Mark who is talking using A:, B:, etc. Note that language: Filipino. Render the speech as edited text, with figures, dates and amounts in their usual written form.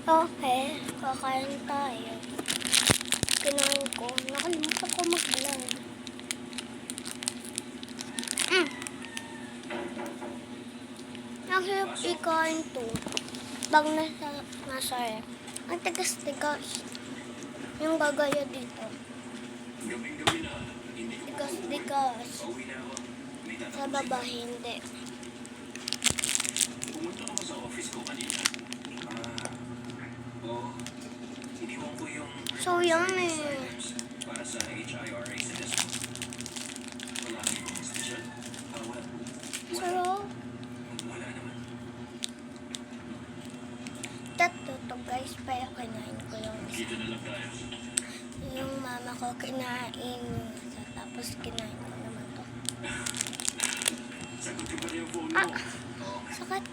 A: Okay, kakain tayo. Kinain ko. Nakalimutan ko mag-vlog. Ang hirap ikain to. Pag nasa rep. Ang tigas-tigas. Yung gagaya dito. Tigas-tigas. Sa baba, hindi.
B: Pumunta ka ba sa office ko kanina? Oo. Iniwan ko yung
A: So, yummy.
B: para sa HIRA sa desk mo. Wala kayong special? Wala.
A: Sarap.
B: Wala naman.
A: Tatlo to guys, pero kinain ko yung isa.
B: Dito na lang tayo.
A: Yung mama ko kinain yung isa, tapos kinain ko naman to.
B: Sagutin pa niyo yung phone mo.
A: Ah! Sakit.